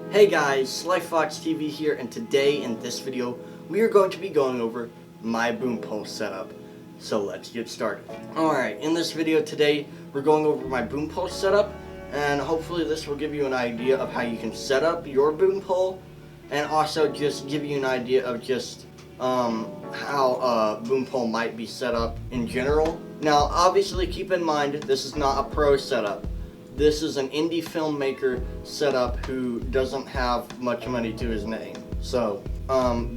Hey guys, Sly Fox TV here, and today in this video we are going to be going over my boom pole setup. So let's get started. Alright, in this video today we're going over my boom pole setup, and hopefully this will give you an idea of how you can set up your boom pole, and also just give you an idea of just how a boom pole might be set up in general. Now obviously keep in mind this is not a pro setup. This is an indie filmmaker setup who doesn't have much money to his name. So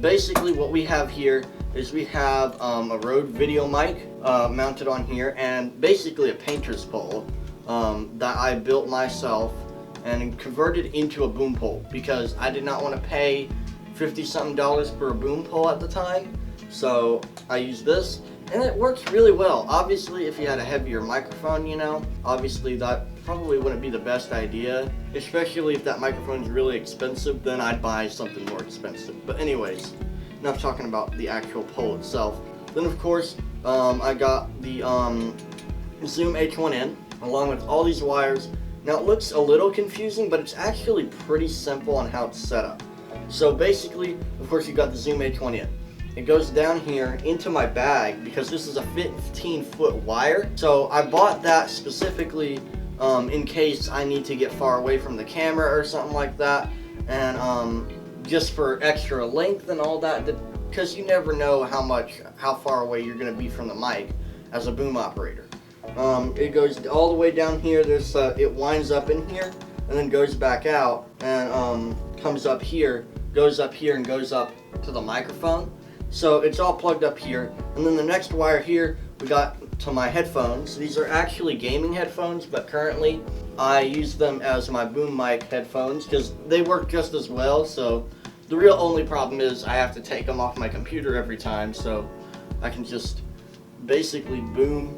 basically what we have here is we have a Rode video mic mounted on here, and basically a painter's pole that I built myself and converted into a boom pole because I did not want to pay $50-something for a boom pole at the time. So I used this, and it works really well. Obviously if you had a heavier microphone, obviously that probably wouldn't be the best idea, especially if that microphone is really expensive. Then I'd buy something more expensive. But anyways, enough talking about the actual pole itself. Then of course I got the Zoom H1N along with all these wires. Now it looks a little confusing, but it's actually pretty simple on how it's set up. So basically, of course, you got the Zoom H1N. It goes down here into my bag because this is a 15-foot wire. So I bought that specifically in case I need to get far away from the camera or something like that, and just for extra length and all that, because you never know how far away you're going to be from the mic as a boom operator. It goes all the way down here. It winds up in here and then goes back out and comes up here, goes up here, and goes up to the microphone. So it's all plugged up here, and then the next wire here we got to my headphones. These are actually gaming headphones, but currently I use them as my boom mic headphones because they work just as well. So the real only problem is I have to take them off my computer every time, so I can just basically boom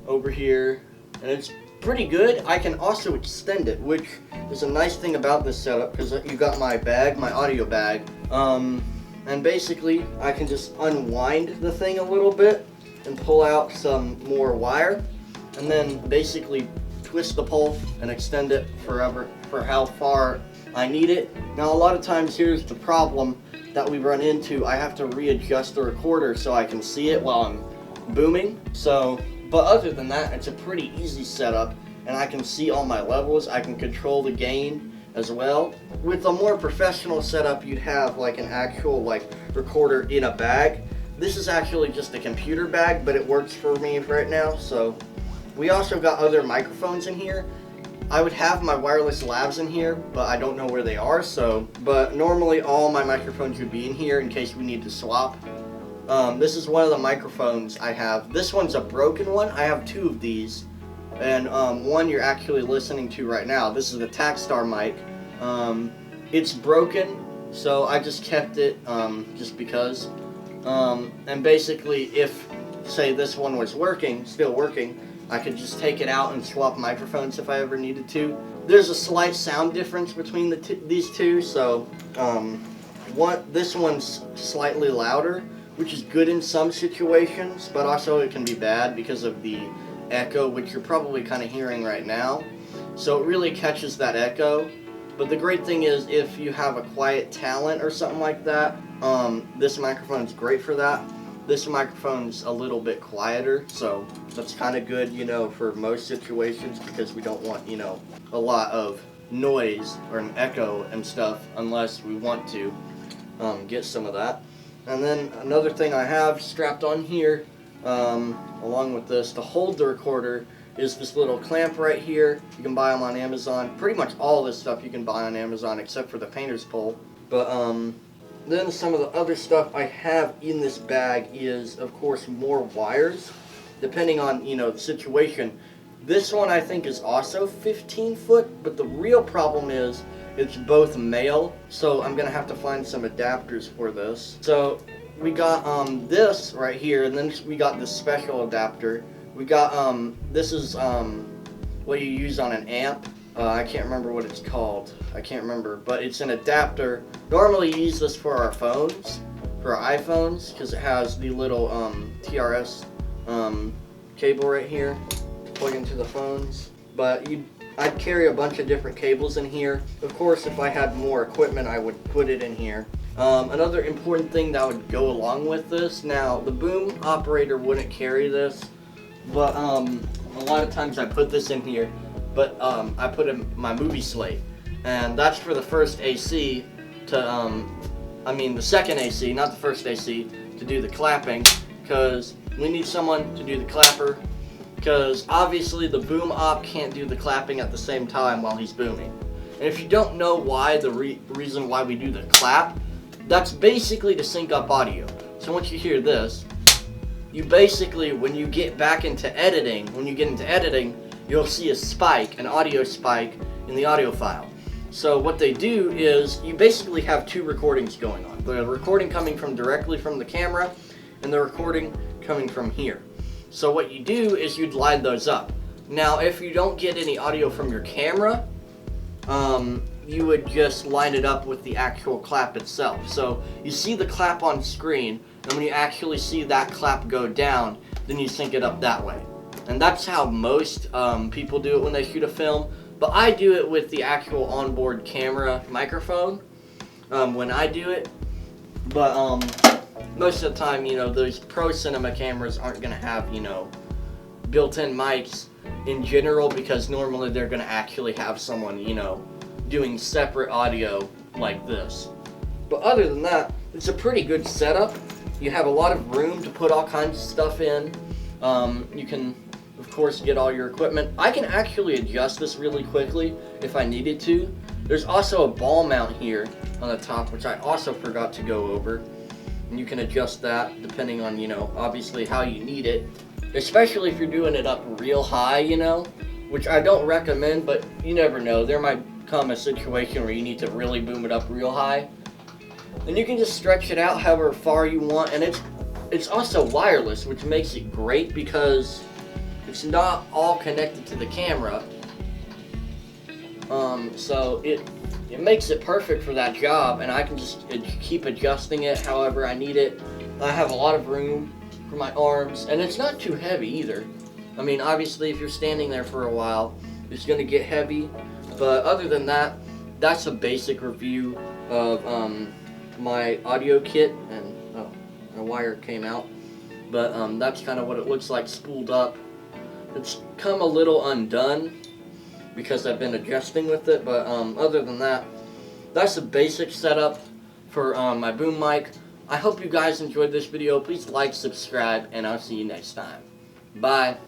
over here, and it's pretty good. I can also extend it, which is a nice thing about this setup, because you got my bag, my audio bag, and basically I can just unwind the thing a little bit and pull out some more wire, and then basically twist the pole and extend it forever for how far I need it. Now a lot of times here's the problem that we run into. I have to readjust the recorder so I can see it while I'm booming. But other than that, it's a pretty easy setup, and I can see all my levels. I can control the gain as well. With a more professional setup, you'd have like an actual recorder in a bag. This is actually just a computer bag, but it works for me right now. So we also got other microphones in here. I would have my wireless labs in here, but I don't know where they are. But normally all my microphones would be in here in case we need to swap. This is one of the microphones I have. This one's a broken one. I have two of these, and one you're actually listening to right now. This is the Takstar mic. It's broken, so I just kept it just because. And basically, if say this one was still working, I could just take it out and swap microphones if I ever needed to. There's a slight sound difference between these two, so this one's slightly louder, which is good in some situations, but also it can be bad because of the echo, which you're probably kind of hearing right now. So it really catches that echo. But the great thing is, if you have a quiet talent or something like that, this microphone's great for that. This microphone's a little bit quieter, so that's kind of good, for most situations, because we don't want, a lot of noise or an echo and stuff unless we want to get some of that. And then another thing I have strapped on here, along with this, to hold the recorder, is this little clamp right here. You can buy them on Amazon. Pretty much all this stuff you can buy on Amazon except for the painter's pole. But then some of the other stuff I have in this bag is, of course, more wires, depending on, the situation. This one I think is also 15 foot, but the real problem is it's both male, so I'm gonna have to find some adapters for this. So we got this right here, and then we got this special adapter. We got this is what you use on an amp. I can't remember what it's called. I can't remember, but it's an adapter. Normally you use this for our phones, for our iPhones, because it has the little TRS cable right here to plug into the phones. But you I'd carry a bunch of different cables in here. Of course, if I had more equipment, I would put it in here. Another important thing that would go along with this, now the boom operator wouldn't carry this, but a lot of times I put this in here, but I put in my movie slate, and that's for the first AC to, the second AC, not the first AC, to do the clapping, because we need someone to do the clapper, because obviously the boom op can't do the clapping at the same time while he's booming. And if you don't know why, the reason why we do the clap, that's basically to sync up audio. So once you hear this, you basically, when you get into editing, you'll see a spike, an audio spike in the audio file. So what they do is, you basically have two recordings going on. The recording coming from directly from the camera, and the recording coming from here. So what you do is you'd line those up. Now, if you don't get any audio from your camera, you would just line it up with the actual clap itself. So you see the clap on screen, and when you actually see that clap go down, then you sync it up that way. And that's how most people do it when they shoot a film. But I do it with the actual onboard camera microphone when I do it. But most of the time, those pro cinema cameras aren't going to have, built-in mics in general, because normally they're going to actually have someone, doing separate audio like this. But other than that, it's a pretty good setup. You have a lot of room to put all kinds of stuff in. You can, of course, get all your equipment. I can actually adjust this really quickly if I needed to. There's also a ball mount here on the top, which I also forgot to go over. And you can adjust that depending on, obviously how you need it. Especially if you're doing it up real high, which I don't recommend, but you never know. There might come a situation where you need to really boom it up real high. And you can just stretch it out however far you want, and it's also wireless, which makes it great because it's not all connected to the camera. So it makes it perfect for that job, and I can just keep adjusting it however I need it. I have a lot of room for my arms, and it's not too heavy either. Obviously, if you're standing there for a while, it's going to get heavy, but other than that, that's a basic review of my audio kit. And my wire came out, but that's kind of what it looks like spooled up. It's come a little undone because I've been adjusting with it, but other than that, that's a basic setup for my boom mic. I hope you guys enjoyed this video. Please like, subscribe, and I'll see you next time. Bye.